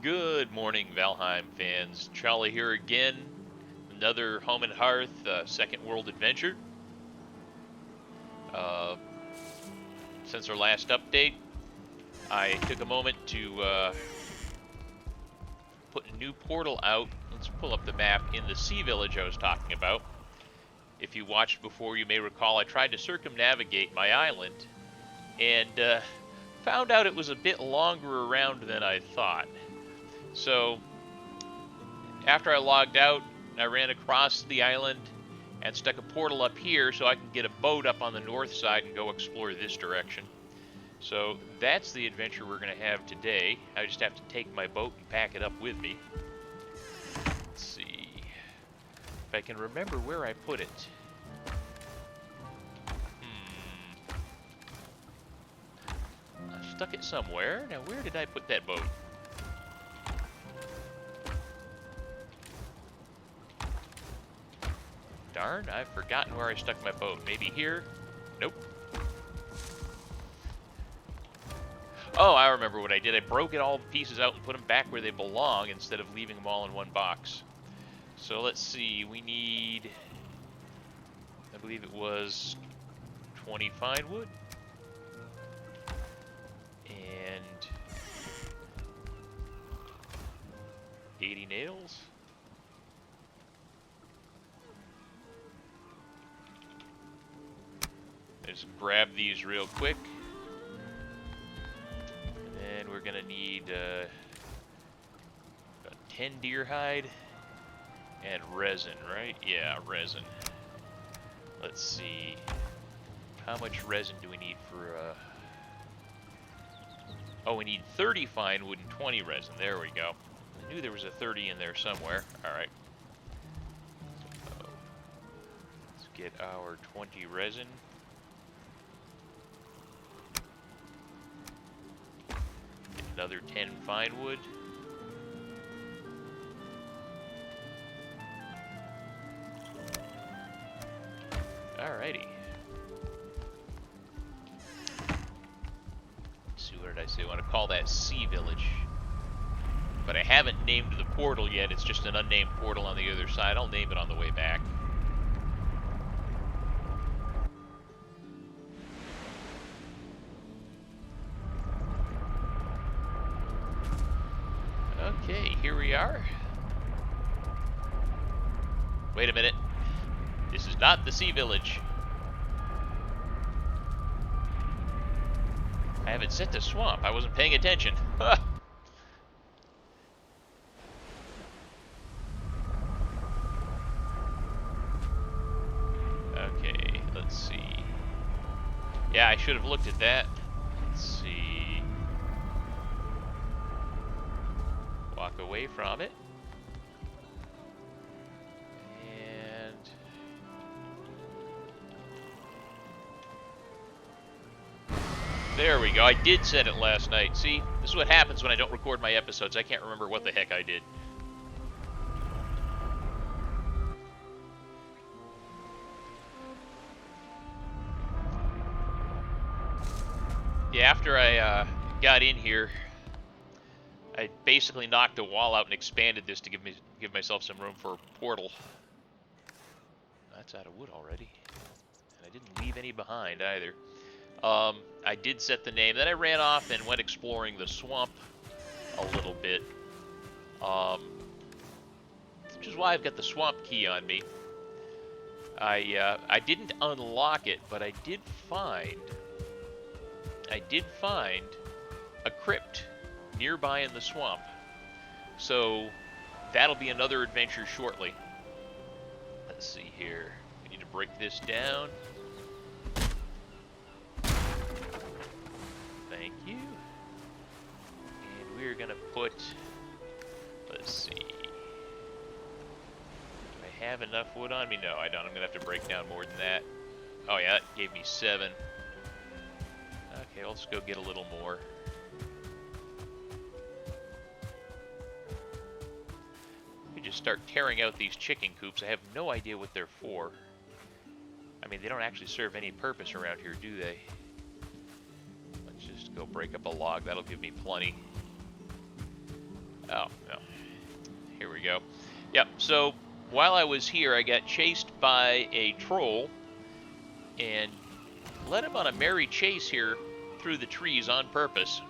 Good morning, Valheim fans. Charlie here again. Another Home and Hearth Second World Adventure. Uh, since our last update, I took a moment to put a new portal out. Let's pull up the map in the sea village I was talking about. If you watched before, you may recall I tried to circumnavigate my island and found out it was a bit longer around than I thought. So after I logged out, I ran across the island and stuck a portal up here so I can get a boat up on the north side and go explore this direction. So that's the adventure we're going to have today. I just have to take my boat and pack it up with me. Let's see if I can remember where I put it. I stuck it somewhere. Now where did I put that boat? Darn, I've forgotten where I stuck my boat. Maybe here? Nope. Oh, I remember what I did. I broke it all pieces out and put them back where they belong instead of leaving them all in one box. So let's see, we need, I believe it was 20 fine wood. And 80 nails. Just grab these real quick. And then we're gonna need about 10 deer hide and resin, right? Yeah, resin. Let's see. How much resin do we need for oh, we need 30 fine wood and 20 resin. There we go. I knew there was a 30 in there somewhere. Alright. Let's get our 20 resin. Another 10 fine wood. Alrighty. Let's see, what did I say? I want to call that Sea Village. But I haven't named the portal yet. It's just an unnamed portal on the other side. I'll name it on the way back. Okay, here we are. Wait a minute. This is not the Sea Village. I have it set to swamp. I wasn't paying attention. Okay, let's see. Yeah, I should have looked at that. Let's see. Walk away from it. And there we go. I did set it last night. See, this is what happens when I don't record my episodes. I can't remember what the heck I did. Yeah, after I got in here, I basically knocked a wall out and expanded this to give myself some room for a portal. That's out of wood already. And I didn't leave any behind either. I did set the name. Then I ran off and went exploring the swamp a little bit. Which is why I've got the swamp key on me. I didn't unlock it, but I did find a crypt nearby in the swamp. So that'll be another adventure shortly. Let's see here. We need to break this down. Thank you. And we're gonna put, let's see. Do I have enough wood on me? No, I don't. I'm gonna have to break down more than that. Oh yeah, that gave me 7. Okay, let's go get a little more. We just start tearing out these chicken coops. I have no idea what they're for. I mean, they don't actually serve any purpose around here, do they? Let's just go break up a log. That'll give me plenty. Oh, no. Here we go. Yep, so while I was here, I got chased by a troll and led him on a merry chase here through the trees on purpose.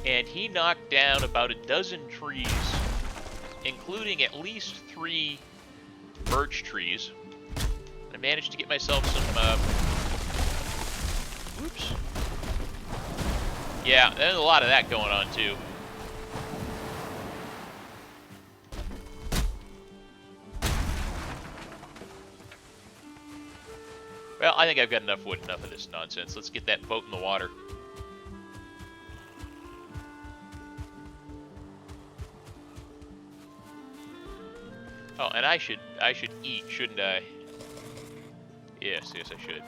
And he knocked down about a dozen trees, including at least 3 birch trees. I managed to get myself some, whoops. Yeah, there's a lot of that going on, too. Well, I think I've got enough wood, enough of this nonsense. Let's get that boat in the water. Oh, and I should eat, shouldn't I? Yes, I should.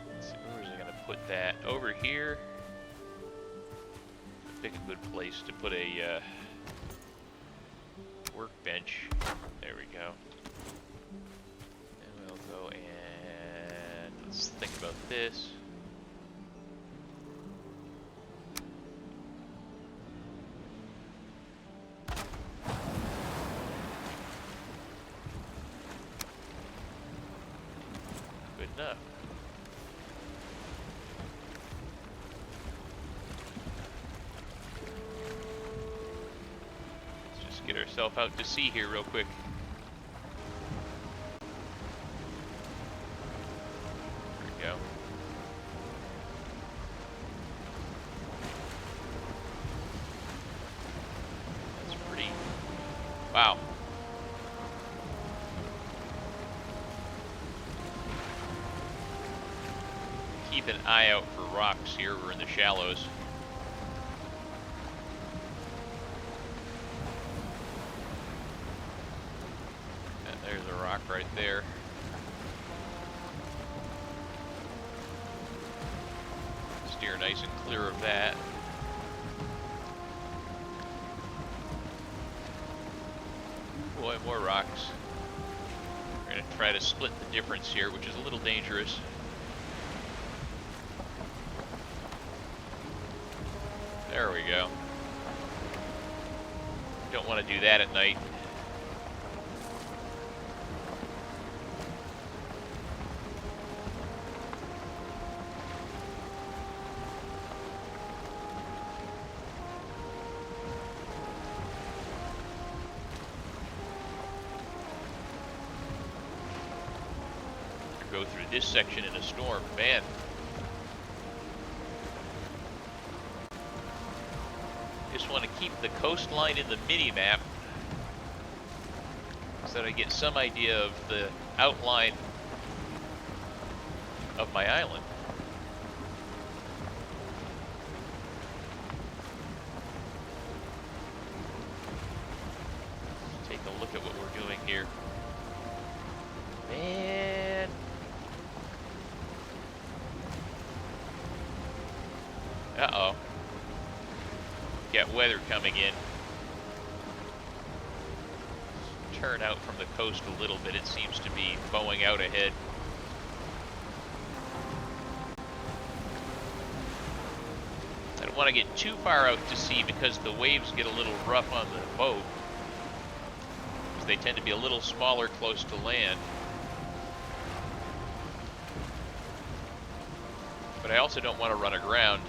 Let's see, where was I gonna put that? Over here. Pick a good place to put a workbench. There we go. And we'll go and let's think about this. Good enough. Let's just get ourselves out to sea here real quick. Go. That's pretty. Wow. Keep an eye out for rocks here. We're in the shallows. And there's a rock right there. Steer nice and clear of that. Boy, more rocks. We're going to try to split the difference here, which is a little dangerous. There we go. Don't want to do that at night. Go through this section in a storm, man. Just want to keep the coastline in the mini-map so that I get some idea of the outline of my island. Take a look at what we're doing here. Man. Uh-oh. Got weather coming in. Turn out from the coast a little bit. It seems to be bowing out ahead. I don't want to get too far out to sea because the waves get a little rough on the boat. Because they tend to be a little smaller close to land. But I also don't want to run aground.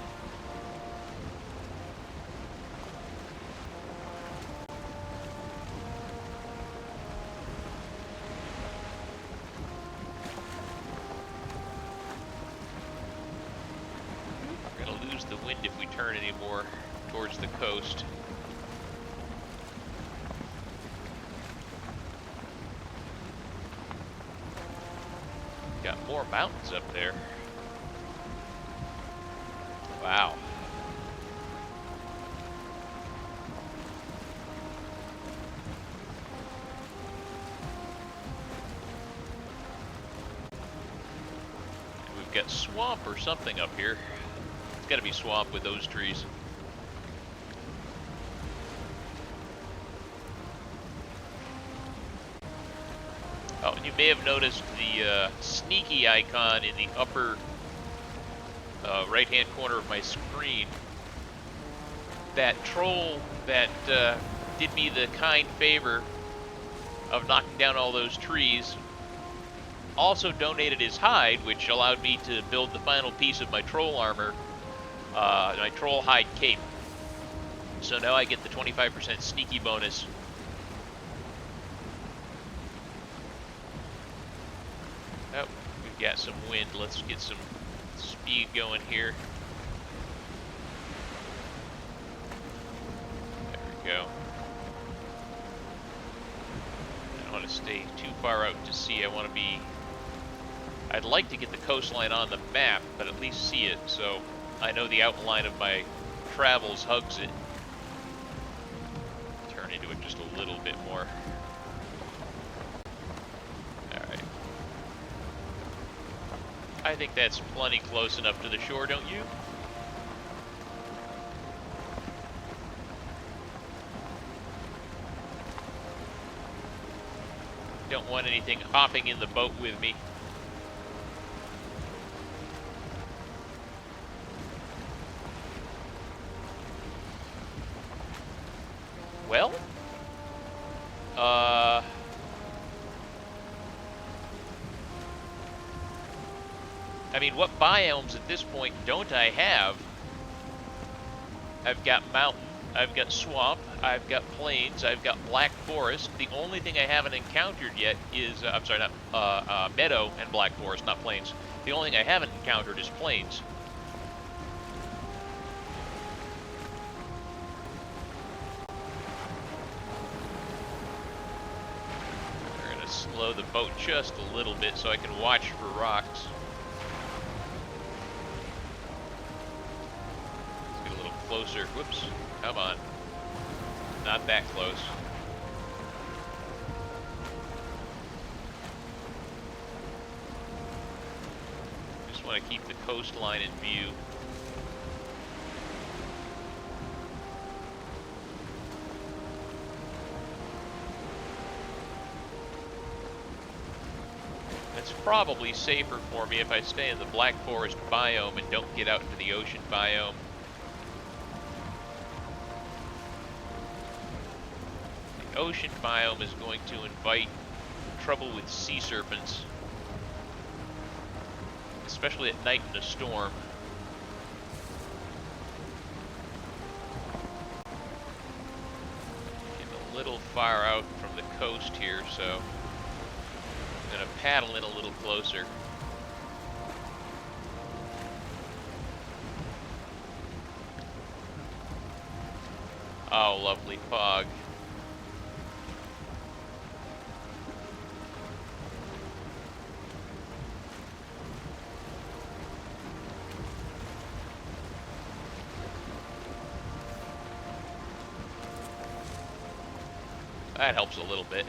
The wind if we turn any more towards the coast. Got more mountains up there. Wow. We've got swamp or something up here. It's got to be swamp with those trees. You may have noticed the sneaky icon in the upper right-hand corner of my screen. That troll that did me the kind favor of knocking down all those trees also donated his hide, which allowed me to build the final piece of my troll armor, my troll hide cape. So now I get the 25% sneaky bonus. Oh, we've got some wind. Let's get some speed going here. There we go. I don't want to stay too far out to sea. I want to be... I'd like to get the coastline on the map, but at least see it, so I know the outline of my travels hugs it. Turn into it just a little bit more. Alright. I think that's plenty close enough to the shore, don't you? Don't want anything hopping in the boat with me. Well, I mean, what biomes at this point don't I have? I've got mountain, I've got swamp, I've got plains, I've got black forest. The only thing I haven't encountered yet is, I'm sorry, not meadow and black forest, not plains. The only thing I haven't encountered is plains. Slow the boat just a little bit so I can watch for rocks. Let's get a little closer. Whoops. Come on. Not that close. Just want to keep the coastline in view. It's probably safer for me if I stay in the Black Forest biome and don't get out into the ocean biome. The ocean biome is going to invite trouble with sea serpents, especially at night in a storm. Getting a little far out from the coast here, so I'm going to paddle in a little closer. Oh, lovely fog. That helps a little bit.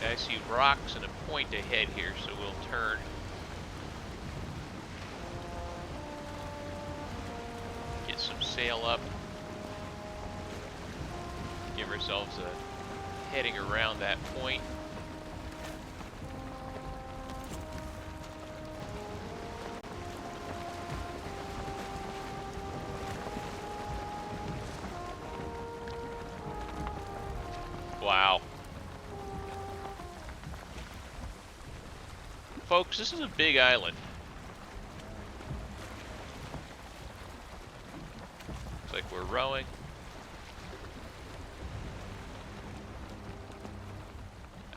I see rocks and a point ahead here, so we'll turn. Get some sail up. Give ourselves a heading around that point. Wow. Folks, this is a big island. Looks like we're rowing.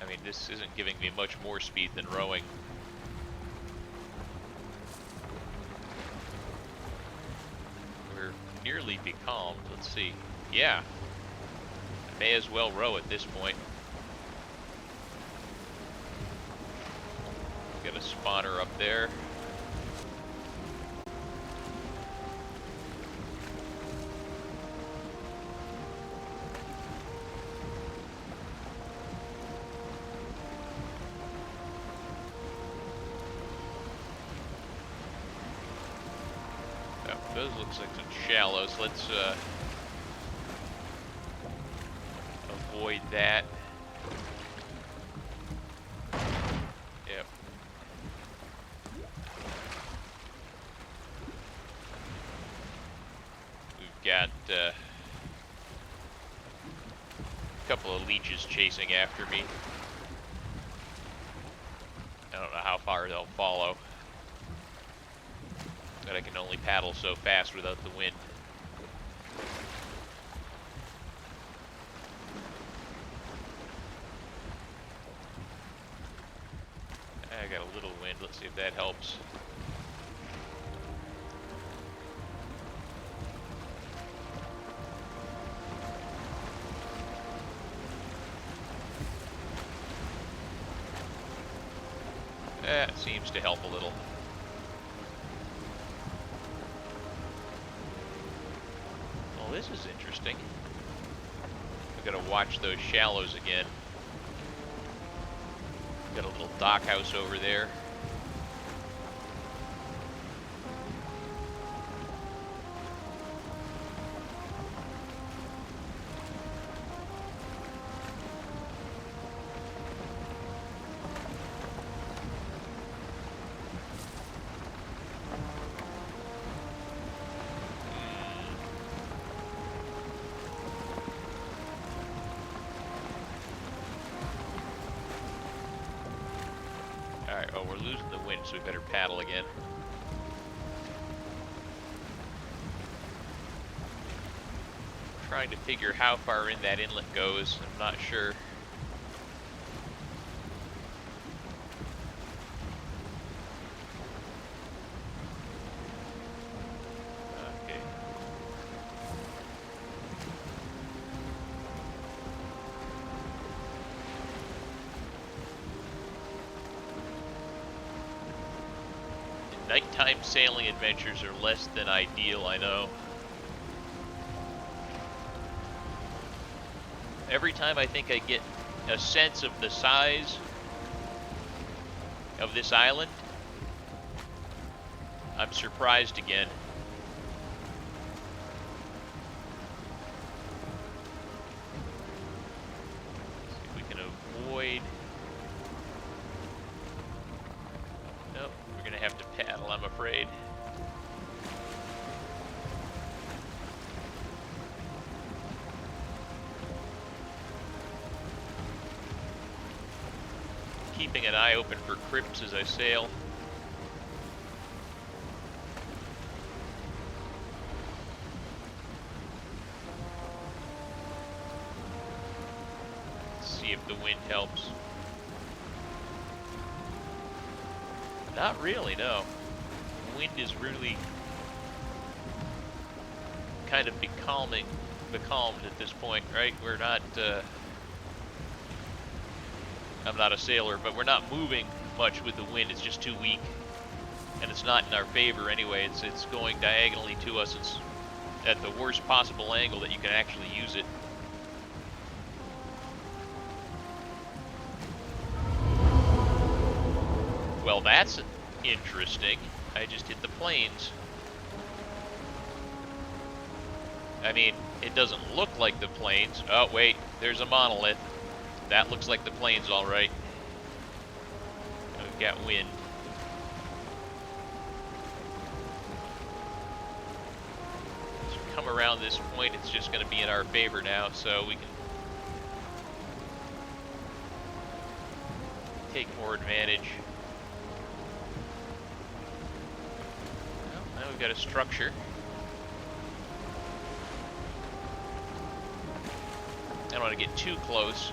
I mean, this isn't giving me much more speed than rowing. We're nearly becalmed. Let's see. Yeah. I may as well row at this point. Got a spotter up there. Oh, Those looks like some shallows. Let's avoid that. Yep. We've got a couple of leeches chasing after me. I don't know how far they'll follow. But I can only paddle so fast without the wind. I got a little wind. Let's see if that helps. That seems to help a little. Well, this is interesting. We've got to watch those shallows again. Got a little dock house over there. Alright, oh, we're losing the wind, so we better paddle again. Trying to figure how far in that inlet goes. I'm not sure. Okay. Nighttime sailing adventures are less than ideal, I know. Every time I think I get a sense of the size of this island, I'm surprised again. See if we can avoid. Nope, we're gonna have to paddle, I'm afraid. Keeping an eye open for crypts as I sail. Let's see if the wind helps. Not really, no. Wind is really kind of becalmed at this point, right? We're not, I'm not a sailor, but we're not moving much with the wind. It's just too weak, and it's not in our favor anyway. It's going diagonally to us. It's at the worst possible angle that you can actually use it. Well, that's interesting. I just hit the plains. I mean, it doesn't look like the plains. Oh, wait, there's a monolith. That looks like the plains, all right. We've got wind. As we come around this point, it's just going to be in our favor now, so we can take more advantage. Well, now we've got a structure. I don't want to get too close.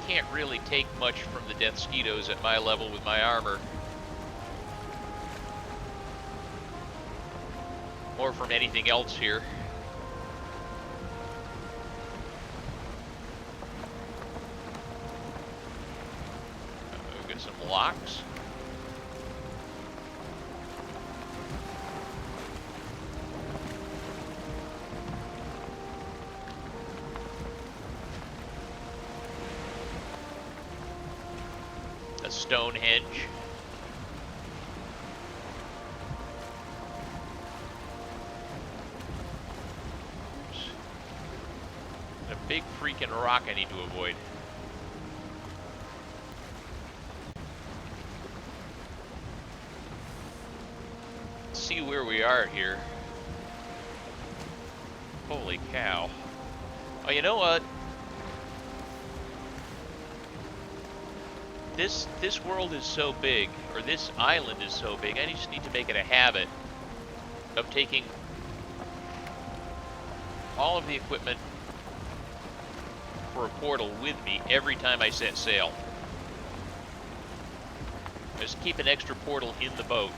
Can't really take much from the death mosquitoes at my level with my armor. Or from anything else here. We've got some locks. Stonehenge. A big freaking rock I need to avoid. Let's see where we are here. Holy cow. Oh, you know what? This world is so big, or this island is so big, I just need to make it a habit of taking all of the equipment for a portal with me every time I set sail. Just keep an extra portal in the boat.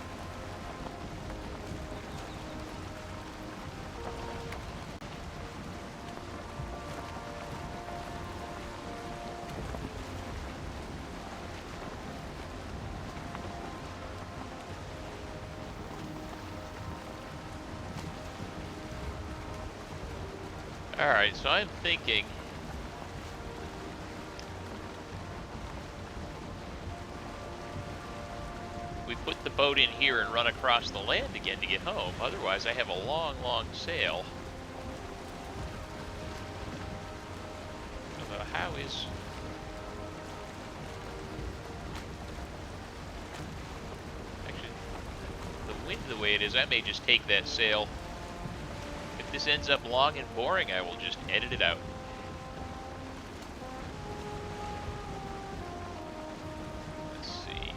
Alright, so I'm thinking we put the boat in here and run across the land again to get home. Otherwise, I have a long, long sail. How is... Actually, the wind the way it is, I may just take that sail. If this ends up long and boring, I will just edit it out. Let's see.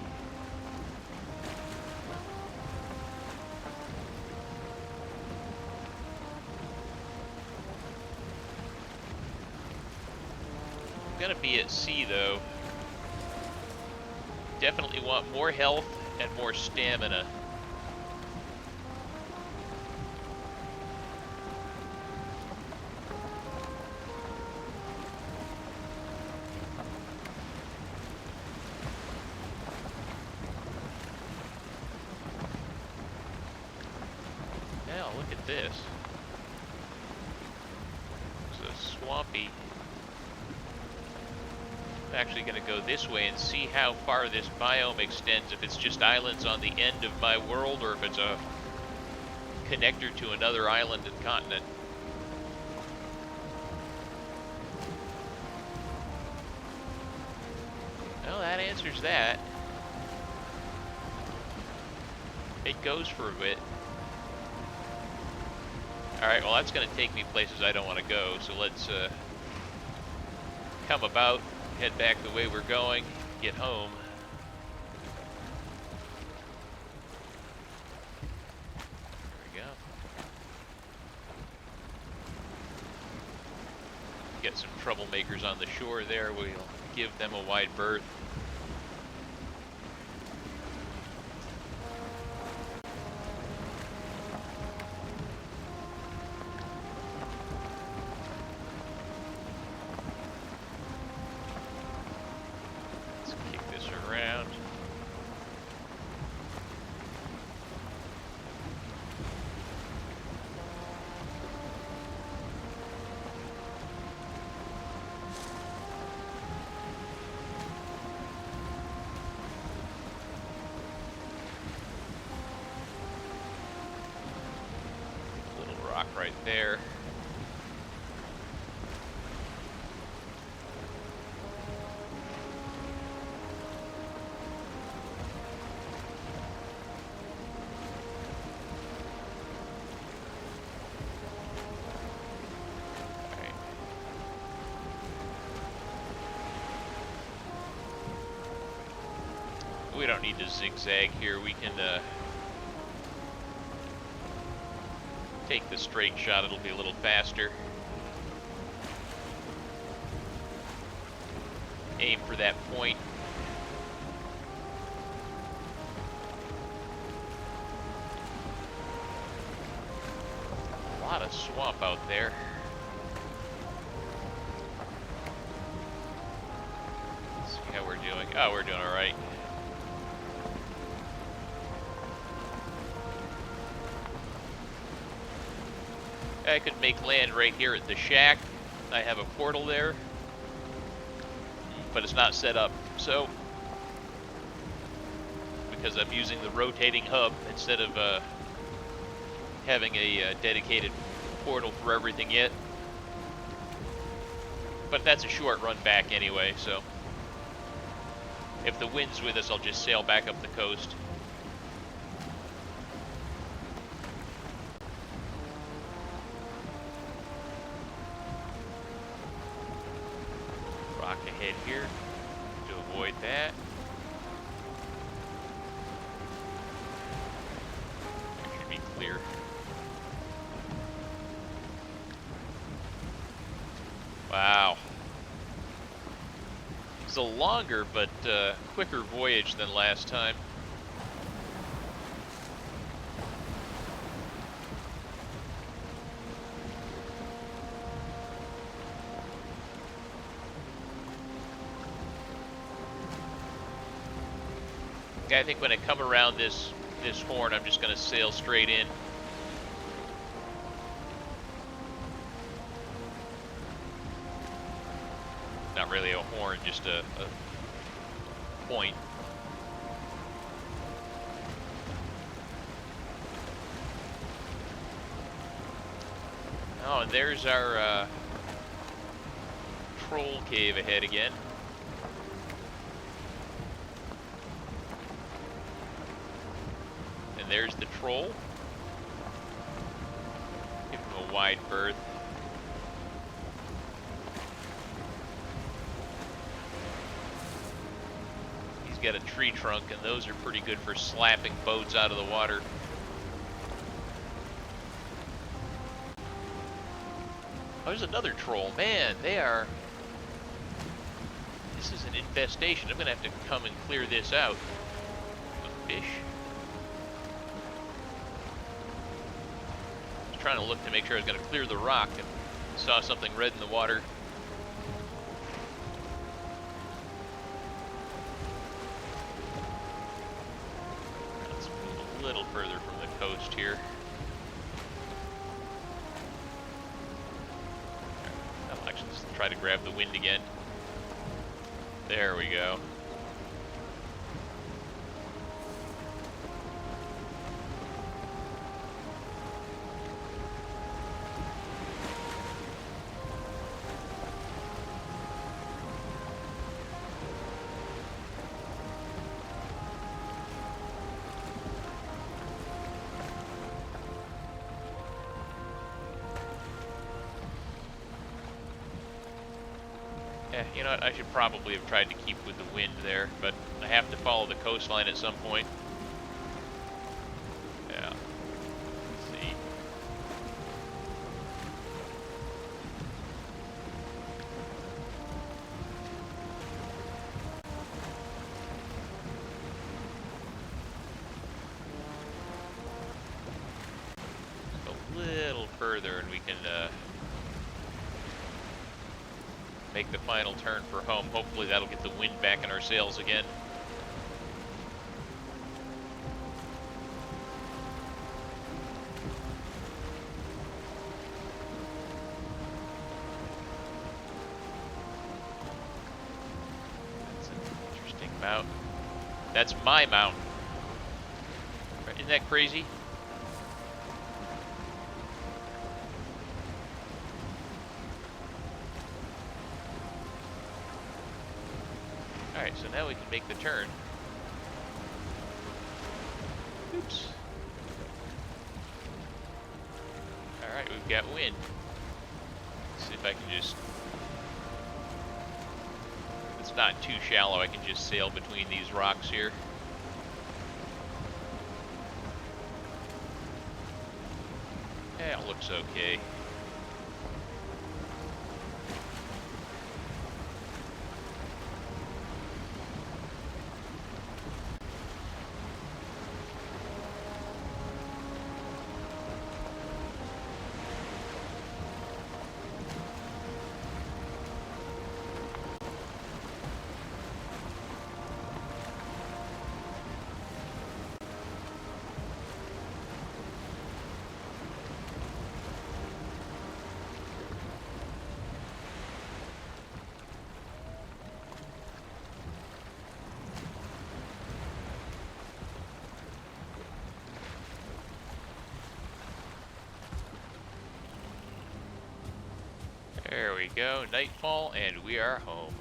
I'm gonna be at sea though. Definitely want more health and more stamina. Look at this. It's a swampy. I'm actually going to go this way and see how far this biome extends, if it's just islands on the end of my world or if it's a connector to another island and continent. Well, that answers that. It goes for a bit. Alright, well that's going to take me places I don't want to go, so let's come about, head back the way we're going, get home. There we go. Get some troublemakers on the shore there, we'll give them a wide berth. Right there. We don't need to zigzag here. We can take the straight shot, it'll be a little faster. Aim for that point. A lot of swamp out there. Let's see how we're doing. Oh, we're doing all right. I could make land right here at the shack. I have a portal there, but it's not set up. So, because I'm using the rotating hub instead of having a dedicated portal for everything yet. but that's a short run back anyway, so if the wind's with us, I'll just sail back up the coast. Rock ahead here to avoid that. There should be clear. Wow. It's a longer but quicker voyage than last time. I think when I come around this horn, I'm just going to sail straight in. Not really a horn, just a point. Oh, and there's our troll cave ahead again. And there's the troll. Give him a wide berth. He's got a tree trunk, and those are pretty good for slapping boats out of the water. Oh, there's another troll. Man, they are... This is an infestation. I'm going to have to come and clear this out. A fish. Trying to look to make sure I was going to clear the rock and saw something red in the water. Let's move a little further from the coast here. I'll actually just try to grab the wind again. There we go. You know what, I should probably have tried to keep with the wind there, but I have to follow the coastline at some point. Yeah. Let's see. A little further and we can make the final turn for home. Hopefully that'll get the wind back in our sails again. That's an interesting mount. That's my mount. Isn't that crazy? Alright, so now we can make the turn. Oops. Alright, we've got wind. Let's see if I can just... It's not too shallow, I can just sail between these rocks here. Yeah, it looks okay. we go, nightfall, and we are home.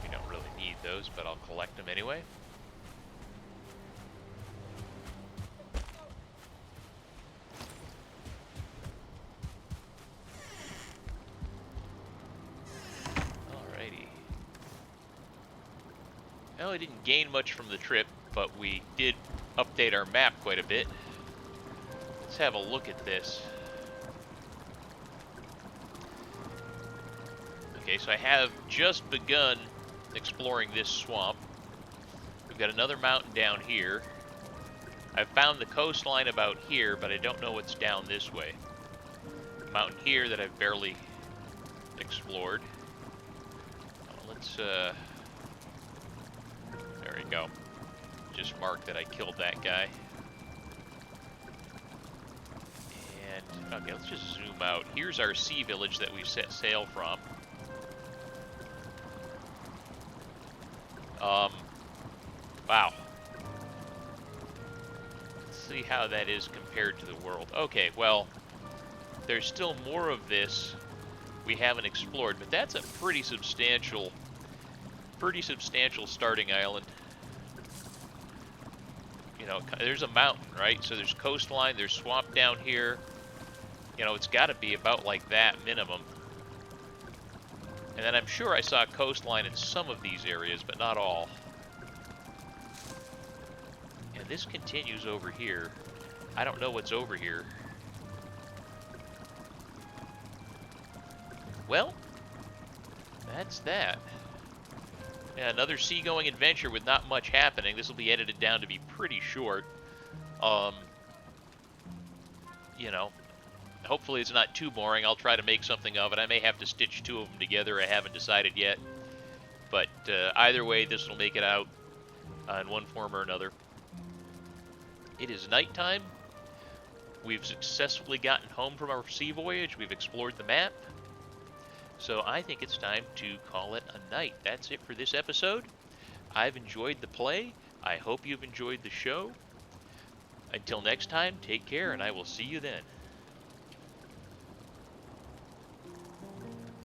We don't really need those, but I'll collect them anyway. Well, we didn't gain much from the trip, but we did update our map quite a bit. Let's have a look at this. Okay, so I have just begun exploring this swamp. We've got another mountain down here. I've found the coastline about here, but I don't know what's down this way. A mountain here that I've barely explored. Let's, there we go. Just mark that I killed that guy. And, okay, let's just zoom out. Here's our sea village that we set sail from. Wow. Let's see how that is compared to the world. Okay, well, there's still more of this we haven't explored, but that's a pretty substantial starting island. You know, there's a mountain, right? So there's coastline, there's swamp down here. You know, it's got to be about like that minimum. And then I'm sure I saw coastline in some of these areas, but not all. And this continues over here. I don't know what's over here. Well, that's that. Yeah, another seagoing adventure with not much happening. This will be edited down to be pretty short. You know, hopefully it's not too boring. I'll try to make something of it. I may have to stitch two of them together. I haven't decided yet. But either way, this will make it out in one form or another. It is nighttime. We've successfully gotten home from our sea voyage. We've explored the map. So I think it's time to call it a night. That's it for this episode. I've enjoyed the play. I hope you've enjoyed the show. Until next time, take care, and I will see you then.